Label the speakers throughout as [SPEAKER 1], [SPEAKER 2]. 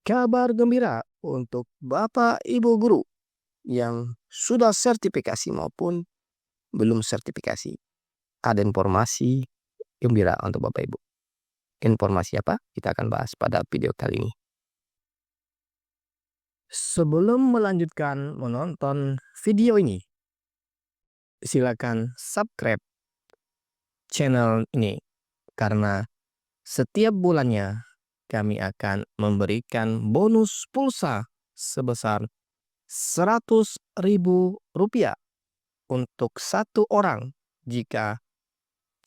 [SPEAKER 1] Kabar gembira untuk Bapak Ibu guru yang sudah sertifikasi maupun belum sertifikasi. Ada informasi gembira untuk Bapak Ibu. Informasi apa? Kita akan bahas pada video kali ini. Sebelum melanjutkan menonton video ini, silakan subscribe channel ini karena setiap bulannya kami akan memberikan bonus pulsa sebesar Rp100.000 untuk satu orang jika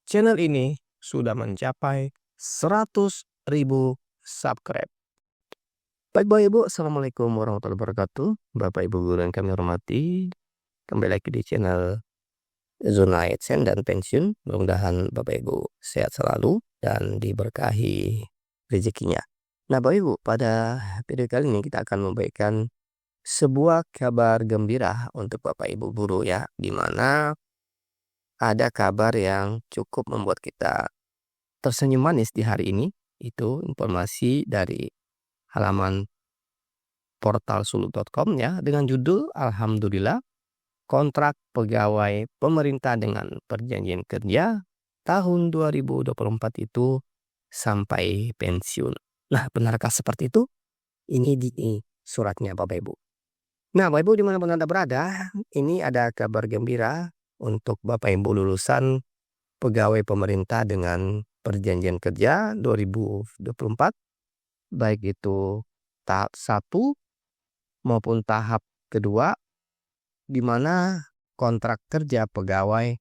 [SPEAKER 1] channel ini sudah mencapai 100.000 subscribe. Baik Bapak Ibu, Assalamualaikum warahmatullahi wabarakatuh. Bapak Ibu guru yang kami hormati, kembali lagi di channel Zona AdSense dan Pensiun. Mudah-mudahan Bapak Ibu sehat selalu dan diberkahi rezekinya. Nah Bapak Ibu, pada video kali ini kita akan memberikan sebuah kabar gembira untuk Bapak Ibu guru ya, di mana ada kabar yang cukup membuat kita tersenyum manis di hari ini. Itu informasi dari halaman portal suluk.com ya, dengan judul Alhamdulillah kontrak pegawai pemerintah dengan perjanjian kerja tahun 2024 itu sampai pensiun. Nah, benarkah seperti itu? Ini di suratnya Bapak Ibu. Nah, Bapak Ibu dimanapun Anda berada, ini ada kabar gembira untuk Bapak Ibu lulusan pegawai pemerintah dengan perjanjian kerja 2024, baik itu tahap 1 maupun tahap kedua, di mana kontrak kerja pegawai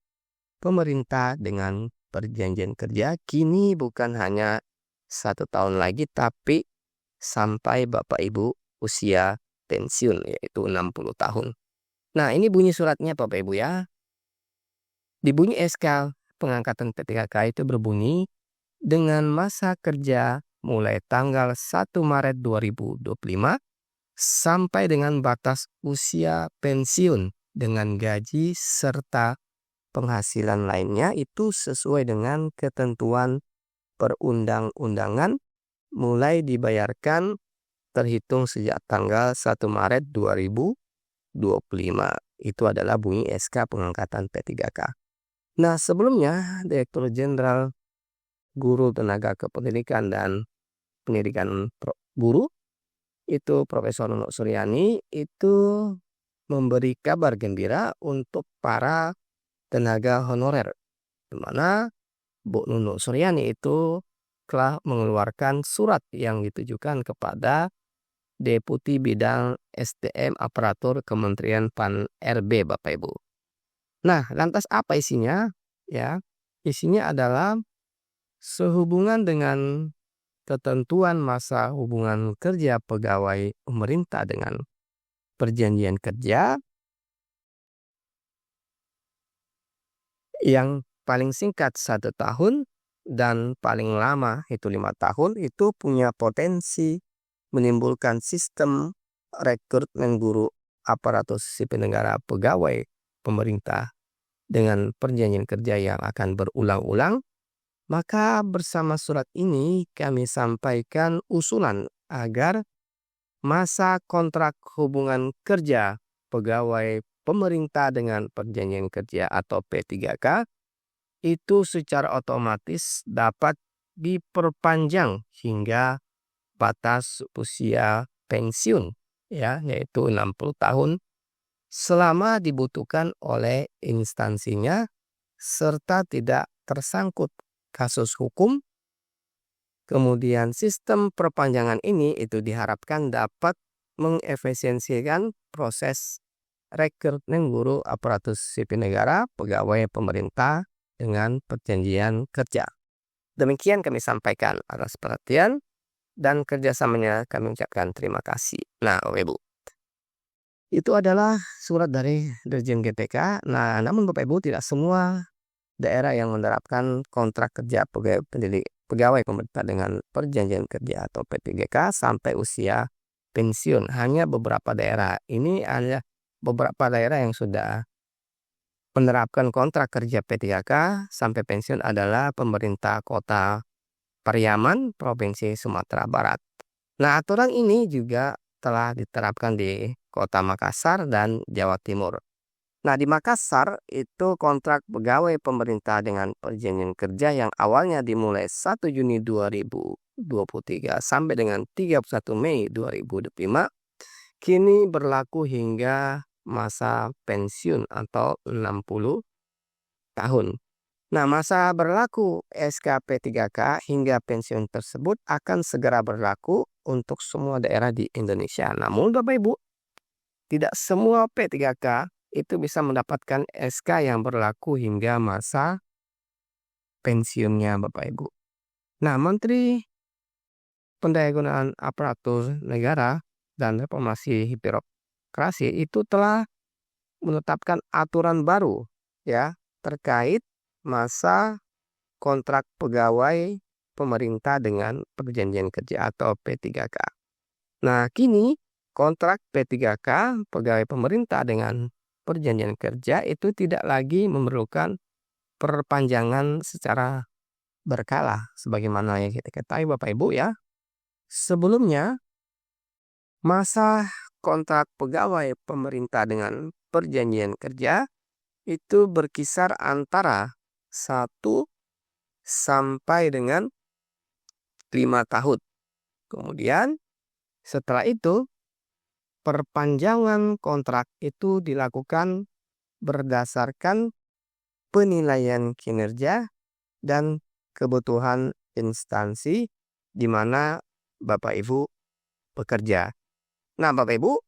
[SPEAKER 1] pemerintah dengan perjanjian kerja kini bukan hanya 1 tahun lagi, tapi sampai Bapak Ibu usia pensiun, yaitu 60 tahun. Nah, ini bunyi suratnya Bapak Ibu ya. Di bunyi SK pengangkatan P3K itu berbunyi, dengan masa kerja mulai tanggal 1 Maret 2025 sampai dengan batas usia pensiun dengan gaji serta penghasilan lainnya itu sesuai dengan ketentuan perundang-undangan mulai dibayarkan terhitung sejak tanggal 1 Maret 2025. Itu adalah bunyi SK pengangkatan P3K. Nah, sebelumnya Direktur Jenderal Guru Tenaga Kependidikan dan Pendidikan Guru itu Profesor Nunuk Suryani itu memberi kabar gembira untuk para tenaga honorer, di mana Bu Nunuk Suryani itu telah mengeluarkan surat yang ditujukan kepada Deputi Bidang SDM Aparatur Kementerian Pan-RB Bapak Ibu. Nah, lantas apa isinya? Ya, isinya adalah sehubungan dengan ketentuan masa hubungan kerja pegawai pemerintah dengan perjanjian kerja yang paling singkat 1 tahun dan paling lama itu 5 tahun itu punya potensi menimbulkan sistem rekrutmen guru aparatur sipil negara pegawai pemerintah dengan perjanjian kerja yang akan berulang-ulang. Maka bersama surat ini kami sampaikan usulan agar masa kontrak hubungan kerja pegawai pemerintah dengan perjanjian kerja atau P3K itu secara otomatis dapat diperpanjang hingga batas usia pensiun ya, yaitu 60 tahun selama dibutuhkan oleh instansinya serta tidak tersangkut kasus hukum. Kemudian sistem perpanjangan ini itu diharapkan dapat mengefisiensikan proses rekrutmen guru aparatur sipil negara pegawai pemerintah dengan perjanjian kerja. Demikian kami sampaikan atas perhatian dan kerjasamanya kami ucapkan terima kasih. Nah, Ibu, itu adalah surat dari Dirjen GTK. Nah, namun Bapak Ibu tidak semua daerah yang menerapkan kontrak kerja pegawai pemerintah dengan perjanjian kerja atau P3K sampai usia pensiun. Hanya beberapa daerah. Ini ada beberapa daerah yang sudah menerapkan kontrak kerja P3K sampai pensiun adalah pemerintah Kota Pariaman, Provinsi Sumatera Barat. Nah, aturan ini juga telah diterapkan di Kota Makassar dan Jawa Timur. Nah, di Makassar itu kontrak pegawai pemerintah dengan perjanjian kerja yang awalnya dimulai 1 Juni 2023 sampai dengan 31 Mei 2025 kini berlaku hingga masa pensiun atau 60 tahun. Nah, masa berlaku SKP3K hingga pensiun tersebut akan segera berlaku untuk semua daerah di Indonesia. Namun Bapak Ibu, tidak semua P3K itu bisa mendapatkan SK yang berlaku hingga masa pensiunnya Bapak Ibu. Nah, Menteri Pendayagunaan Aparatur Negara dan Reformasi Birokrasi itu telah menetapkan aturan baru ya terkait masa kontrak pegawai pemerintah dengan perjanjian kerja atau P3K. Nah, kini kontrak P3K pegawai pemerintah dengan perjanjian kerja itu tidak lagi memerlukan perpanjangan secara berkala sebagaimana yang kita ketahui Bapak Ibu ya. Sebelumnya, masa kontrak pegawai pemerintah dengan perjanjian kerja itu berkisar antara 1 sampai dengan 5 tahun. Kemudian setelah itu perpanjangan kontrak itu dilakukan berdasarkan penilaian kinerja dan kebutuhan instansi di mana Bapak Ibu bekerja. Nah, Bapak Ibu,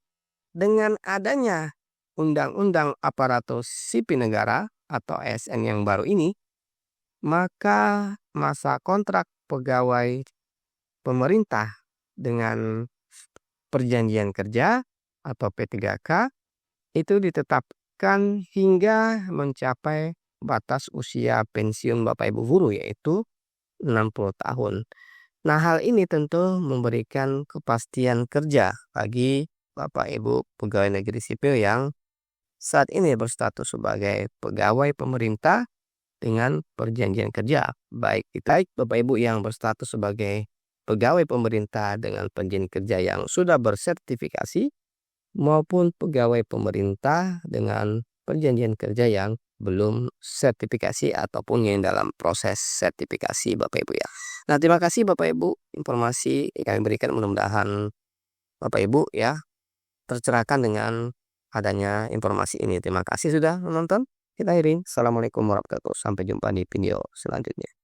[SPEAKER 1] dengan adanya Undang-Undang Aparatur Sipil Negara atau ASN yang baru ini, maka masa kontrak pegawai pemerintah dengan perjanjian kerja atau P3K itu ditetapkan hingga mencapai batas usia pensiun Bapak Ibu guru yaitu 60 tahun. Nah, hal ini tentu memberikan kepastian kerja bagi Bapak Ibu pegawai negeri sipil yang saat ini berstatus sebagai pegawai pemerintah dengan perjanjian kerja. Baik Bapak Ibu yang berstatus sebagai pegawai pemerintah dengan perjanjian kerja yang sudah bersertifikasi maupun pegawai pemerintah dengan perjanjian kerja yang belum sertifikasi ataupun yang dalam proses sertifikasi Bapak Ibu ya. Nah, terima kasih Bapak Ibu informasi yang kami berikan, mudah-mudahan Bapak Ibu ya tercerahkan dengan adanya informasi ini. Terima kasih sudah menonton. Kita akhiri. Assalamualaikum warahmatullahi wabarakatuh. Sampai jumpa di video selanjutnya.